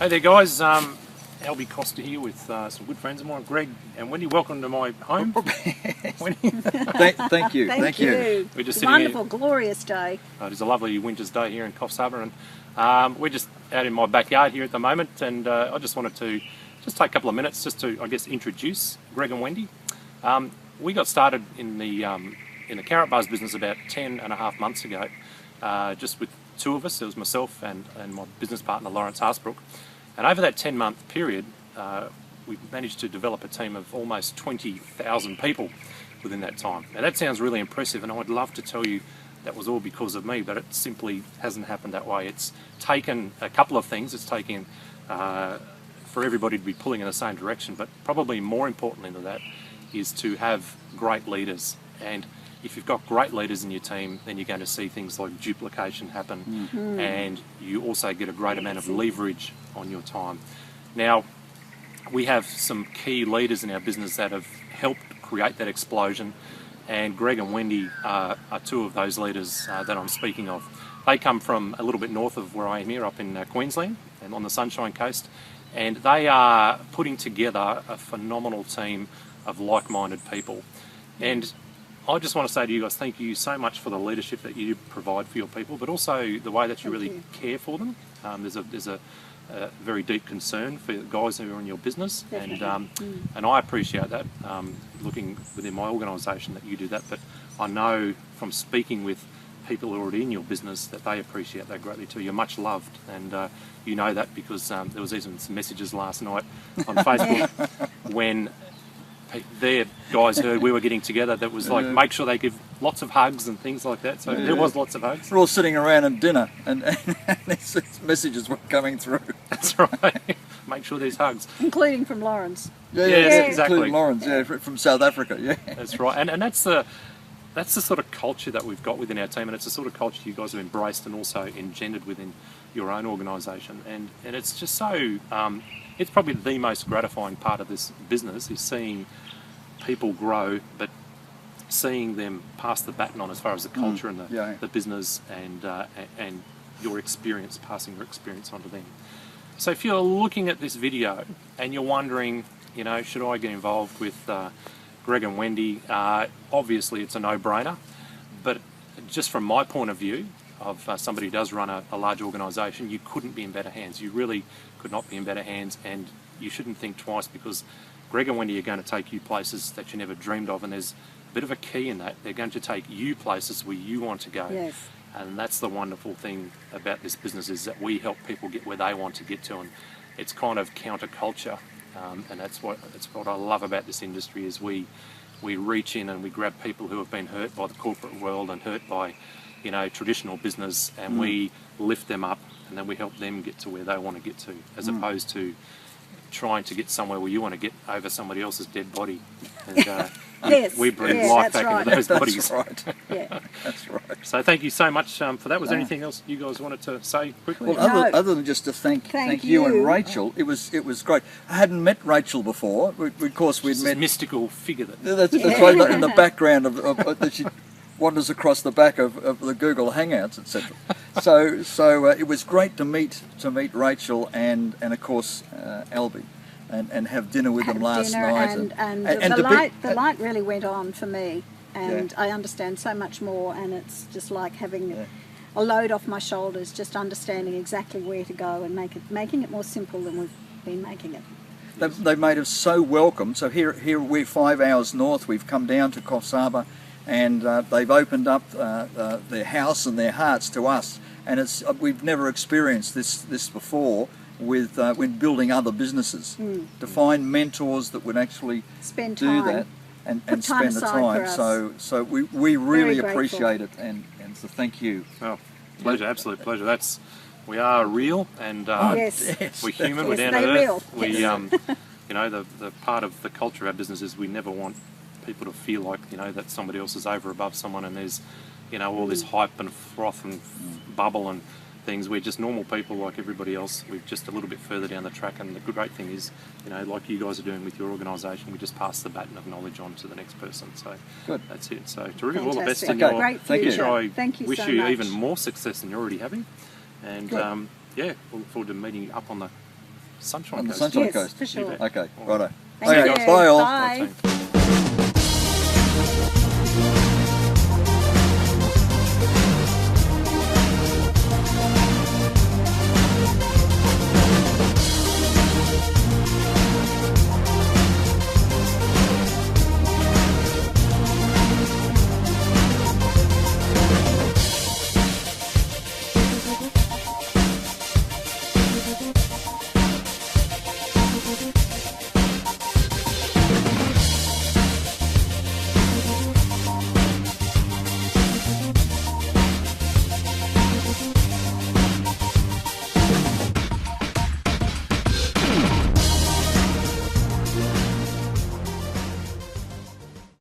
Hey there guys, Alby Koster here with some good friends of mine, Greg and Wendy. Welcome to my home. Wendy. Thank you. We're just sitting wonderful, here. glorious day. It is a lovely winter's day here in Coffs Harbour, and we're just out in my backyard here at the moment, and I just wanted to just take a couple of minutes just to, I guess, introduce Greg and Wendy. We got started in the Karatbars business about 10.5 months ago, just with two of us. It was myself and my business partner Lawrence Harsbrook, and over that 10-month period we've managed to develop a team of almost 20,000 people within that time. Now that sounds really impressive, and I'd love to tell you that was all because of me, but it simply hasn't happened that way. It's taken a couple of things. It's taken for everybody to be pulling in the same direction, but probably more importantly than that is to have great leaders. And if you've got great leaders in your team, then you're going to see things like duplication happen, and you also get a great amount of leverage on your time. Now, we have some key leaders in our business that have helped create that explosion, and Greg and Wendy are two of those leaders that I'm speaking of. They come from a little bit north of where I am here, up in Queensland and on the Sunshine Coast, and they are putting together a phenomenal team of like-minded people. And I just want to say to you guys, thank you so much for the leadership that you provide for your people, but also the way that you really care for them. There's a very deep concern for the guys who are in your business, and I appreciate that. Looking within my organisation that you do that, but I know from speaking with people who are already in your business that they appreciate that greatly too. You're much loved, and you know that because there was even some messages last night on Facebook when their guys heard we were getting together that was like, make sure they give lots of hugs and things like that. So there was lots of hugs. We're all sitting around at dinner and these messages were coming through. That's right. Make sure there's hugs. Including from Lawrence. Yes, exactly. Including Lawrence, from South Africa, That's right. And that's the sort of culture that we've got within our team, and it's the sort of culture you guys have embraced and also engendered within your own organisation. And it's just so, it's probably the most gratifying part of this business is seeing people grow, but seeing them pass the baton on as far as the culture and the business and your experience, passing your experience onto them. So if you're looking at this video and you're wondering, you know, should I get involved with Greg and Wendy, obviously it's a no-brainer, but just from my point of view of somebody who does run a large organisation, you couldn't be in better hands. You really could not be in better hands, and you shouldn't think twice, because Greg and Wendy are going to take you places that you never dreamed of, and there's a bit of a key in that. They're going to take you places where you want to go. Yes. And that's the wonderful thing about this business, is that we help people get where they want to get to, and it's kind of counterculture. And that's what I love about this industry, is we reach in and we grab people who have been hurt by the corporate world and hurt by, you know, traditional business, and we lift them up, and then we help them get to where they want to get to, as opposed to trying to get somewhere where you want to get over somebody else's dead body. And Yes, we bring life back into those bodies. That's right. Yeah. That's right. So thank you so much for that. Was there anything else you guys wanted to say quickly? Well, No. other than just to thank you you. and Rachel, it was great. I hadn't met Rachel before. Of course, we'd This met. mystical figure that That's right, in the background of that she wanders across the back of the Google Hangouts, etc. So it was great to meet Rachel and of course Alby, and have dinner with them last night. And the light really went on for me, and I understand so much more, and it's just like having a load off my shoulders, just understanding exactly where to go and making it more simple than we've been making it. They made us so welcome. So here we're 5 hours north. We've come down to Coffs Harbour, and they've opened up their house and their hearts to us. And we've never experienced this before with when building other businesses. To find mentors that would actually Spend do time. that and Put spend time the aside for time. us. So we really Very grateful. appreciate it, and so thank you. Oh, pleasure, absolute pleasure. We are real, and Yes. we're human. We're Yes, down to they're earth. real. We, you know, the part of the culture of our business is we never want people to feel like, you know, that somebody else is over above someone, and there's, you know, all this hype and froth and bubble and things. We're just normal people like everybody else. We're just a little bit further down the track, and the great thing is, you know, like you guys are doing with your organisation, we just pass the baton of knowledge on to the next person. So Good. That's it. So terrific. All the best in Fantastic. your Great Thank you. future. I Thank you wish so you much. even more success than you're already having. And Good. yeah, we'll look forward to meeting you up on the Sunshine On the Coast. Sunshine Yes, Coast. for sure. Okay, righto. Thank Okay, you. bye all. Bye. Bye, team.